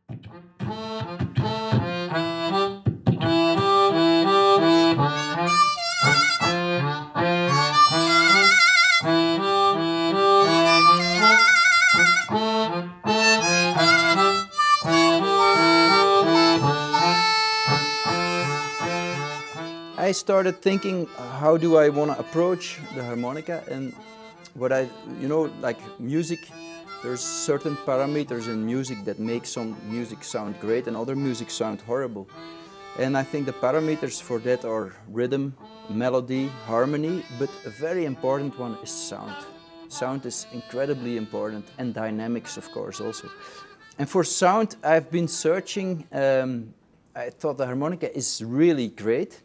I started thinking, how do I want to approach the harmonica? And what like music, there's certain parameters in music that make some music sound great and other music sound horrible. And I think the parameters for that are rhythm, melody, harmony, but a very important one is sound. Sound is incredibly important, and dynamics, of course, also. And for sound, I've been searching. I thought the harmonica is really great.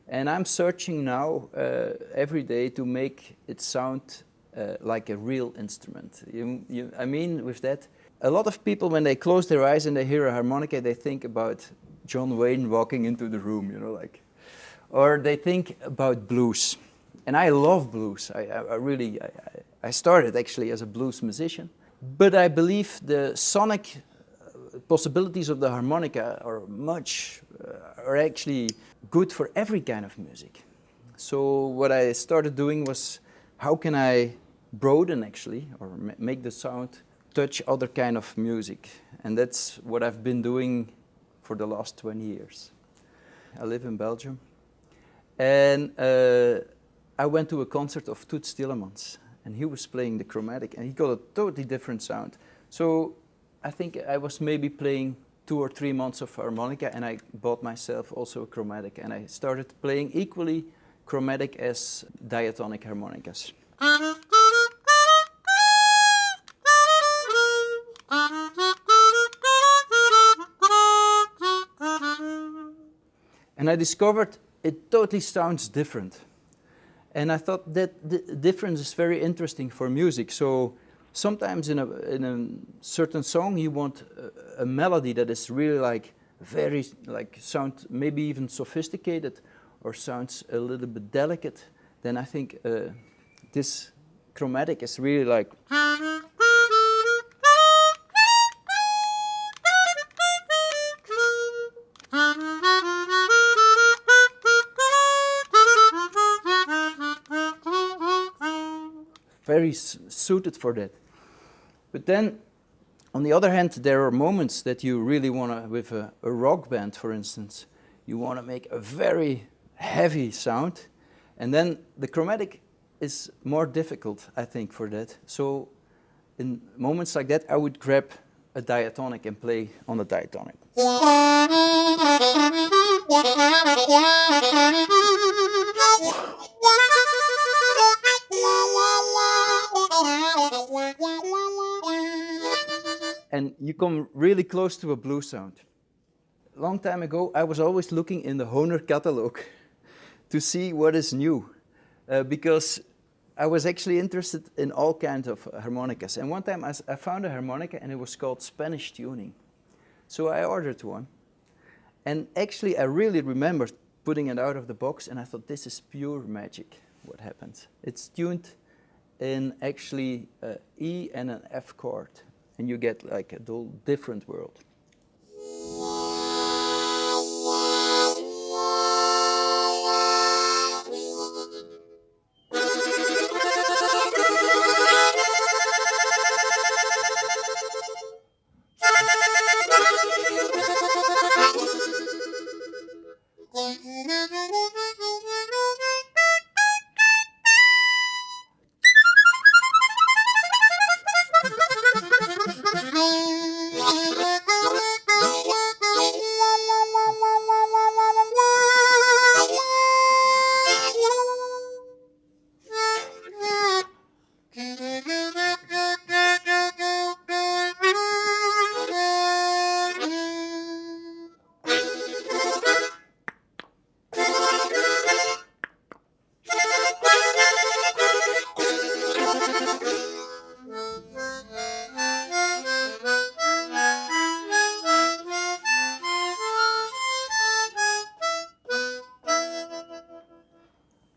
And I'm searching now every day to make it sound like a real instrument. I mean, with that, a lot of people, when they close their eyes and they hear a harmonica, they think about John Wayne walking into the room, or they think about blues. And I love blues. I started actually as a blues musician. But I believe the sonic possibilities of the harmonica are actually good for every kind of music. So what I started doing was, how can I broaden actually, or make the sound touch other kind of music? And that's what I've been doing for the last 20 years. I live in Belgium, and I went to a concert of Toots Thielemans, and he was playing the chromatic, and he got a totally different sound. So I think I was maybe playing 2 or 3 months of harmonica, and I bought myself also a chromatic, and I started playing equally chromatic as diatonic harmonicas. And I discovered it totally sounds different. And I thought that the difference is very interesting for music. So sometimes in a certain song you want a melody that is really sound maybe even sophisticated or sounds a little bit delicate. Then I think this chromatic is really like. Very suited for that. But then, on the other hand, there are moments that you really want to, with a rock band, for instance, you want to make a very heavy sound, and then the chromatic is more difficult, I think, for that. So, in moments like that, I would grab a diatonic and play on the diatonic. And you come really close to a blues sound. A long time ago, I was always looking in the Hohner catalog to see what is new, because I was actually interested in all kinds of harmonicas. And one time I found a harmonica, and it was called Spanish Tuning. So I ordered one. And actually, I really remember putting it out of the box, and I thought, this is pure magic, what happens. It's tuned in actually E and an F chord, and you get like a whole different world.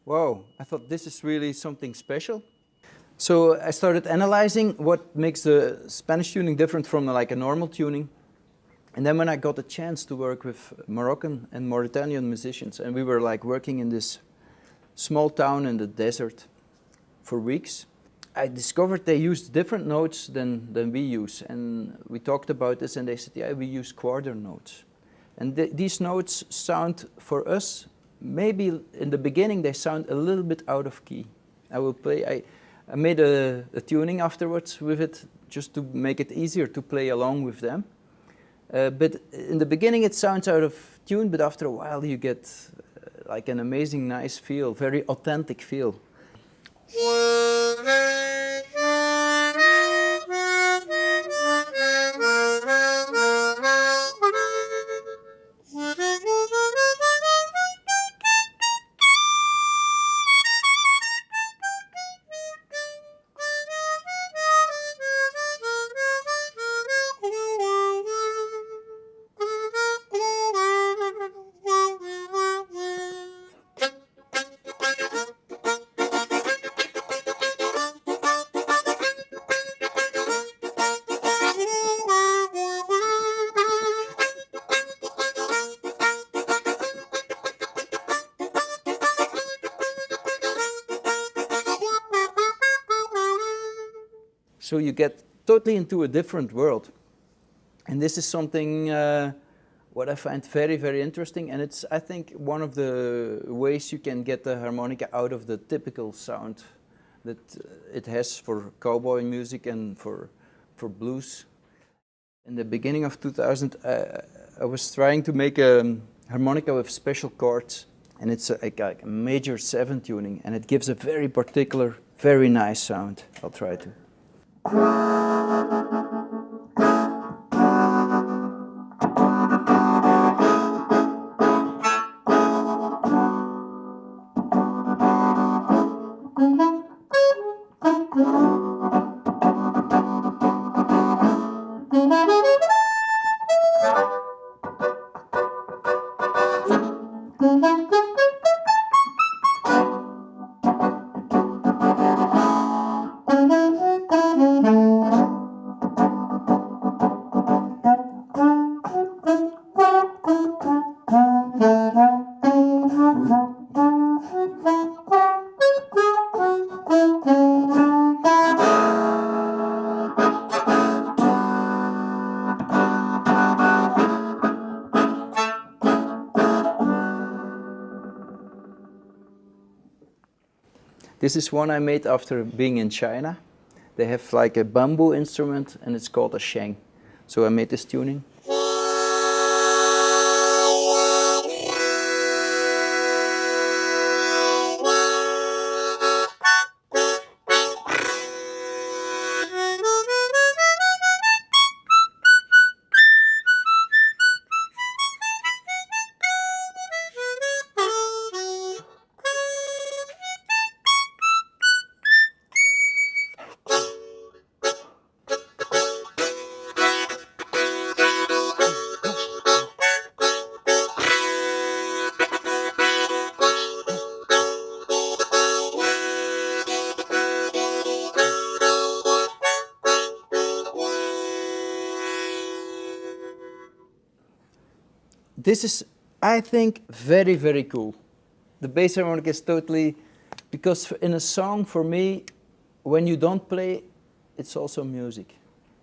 Wow, I thought this is really something special. So I started analyzing what makes the Spanish tuning different from like a normal tuning. And then when I got a chance to work with Moroccan and Mauritanian musicians, and we were like working in this small town in the desert for weeks, I discovered they used different notes than we use. And we talked about this, and they said, yeah, we use quarter notes. And these notes sound for us, maybe in the beginning they sound a little bit out of key. I will play, I made a tuning afterwards with it, just to make it easier to play along with them. But in the beginning it sounds out of tune, but after a while you get like an amazing, nice feel, very authentic feel. So you get totally into a different world. And this is something what I find very, very interesting. And it's, I think, one of the ways you can get the harmonica out of the typical sound that it has for cowboy music and for blues. In the beginning of 2000, I was trying to make a harmonica with special chords. And it's like a major 7 tuning. And it gives a very particular, very nice sound. I'll try to. This is one I made after being in China. They have like a bamboo instrument and it's called a sheng. So I made this tuning. This is, I think, very, very cool. The bass harmonica is totally, because in a song, for me, when you don't play, it's also music.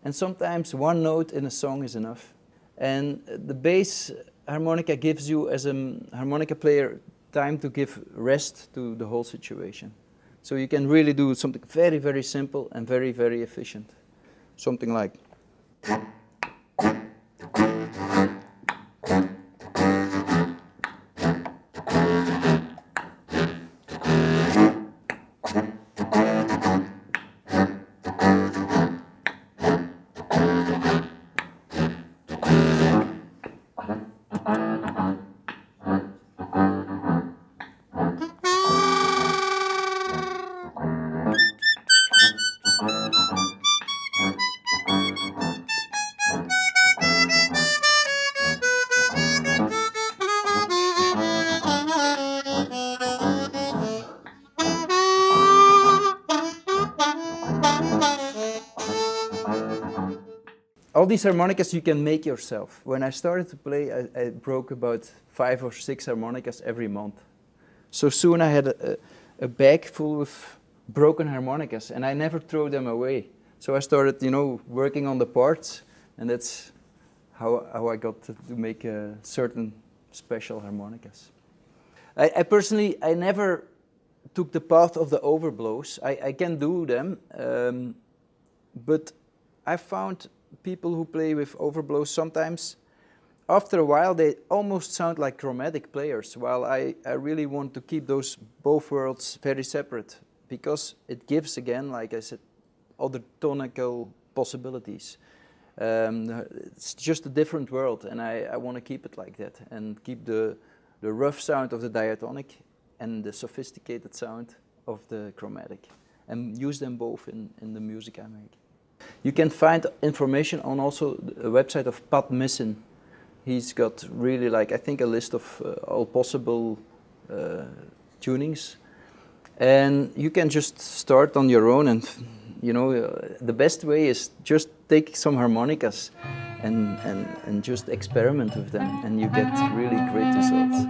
And sometimes one note in a song is enough. And the bass harmonica gives you, as a harmonica player, time to give rest to the whole situation. So you can really do something very, very simple and very, very efficient. Something like. all these harmonicas you can make yourself. When I started to play, I broke about 5 or 6 harmonicas every month. So soon I had a bag full of broken harmonicas, and I never throw them away. So I started, you know, working on the parts, and that's how I got to make certain special harmonicas. I personally, I never took the path of the overblows. I can do them, but I found people who play with overblows sometimes, after a while, they almost sound like chromatic players, while I really want to keep those both worlds very separate, because it gives, again, like I said, other tonical possibilities. It's just a different world, and I want to keep it like that, and keep the rough sound of the diatonic and the sophisticated sound of the chromatic, and use them both in the music I make. You can find information on also a website of Pat Missin. He's got really, like, I think, a list of all possible tunings, and you can just start on your own. And you know, the best way is just take some harmonicas and just experiment with them, and you get really great results.